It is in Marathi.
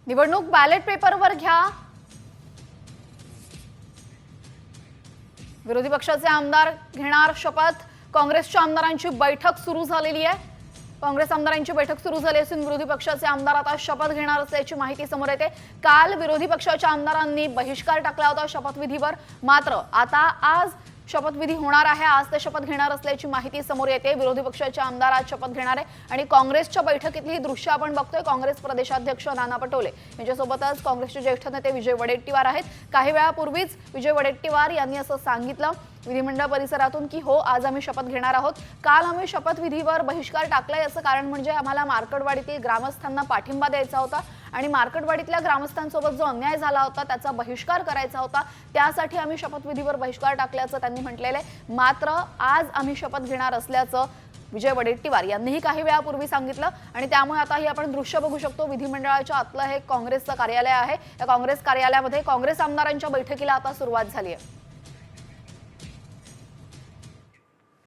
निवडणूक बॅलेट पेपरवर घ्या। विरोधी पक्षाचे आमदार घेणार शपथ। काँग्रेसच्या आमदारांची बैठक सुरू झालेली आहे। काँग्रेस आमदारांची बैठक सुरू झाली असून विरोधी पक्षाचे आमदार आता शपथ घेणार असल्याची माहिती समोर येते। काल विरोधी पक्षाच्या आमदारांनी बहिष्कार टाकला होता शपथविधीवर, मात्र आता आज शपथविधी होणार आहे। आज ते शपथ घेणार असल्याची माहिती समोर येते। विरोधी पक्षाचे आमदार आज शपथ घेणार आहे आणि काँग्रेसच्या बैठकीतली दृश्य आपण बघतोय। काँग्रेस प्रदेशाध्यक्ष नाना पटोले यांच्यासोबतच काँग्रेसचे ज्येष्ठ नेते विजय वडेट्टीवार आहेत। काही वेळापूर्वीच विजय वडेट्टीवार यांनी असं सांगितलं विधिमंडळ परिसरातून की हो, आज आम्ही शपथ घेणार आहोत। काल आम्ही शपथविधीवर बहिष्कार टाकलाय, याचं कारण म्हणजे आम्हाला मार्केटवाडीतील ग्रामस्थांना पाठिंबा द्यायचा होता आणि मार्केटवाडीतल्या ग्रामस्थांसोबत जो अन्याय झाला होता त्याचा बहिष्कार करायचा होता, त्यासाठी आम्ही शपथविधीवर बहिष्कार टाकल्याचं त्यांनी म्हटलेलं आहे। मात्र आज आम्ही शपथ घेणार असल्याचं विजय वडेट्टीवार यांनीही काही वेळापूर्वी सांगितलं आणि त्यामुळे आता ही आपण दृश्य बघू शकतो। विधिमंडळाच्या आतलं हे काँग्रेसचं कार्यालय आहे। या काँग्रेस कार्यालयामध्ये काँग्रेस आमदारांच्या बैठकीला आता सुरुवात झाली आहे।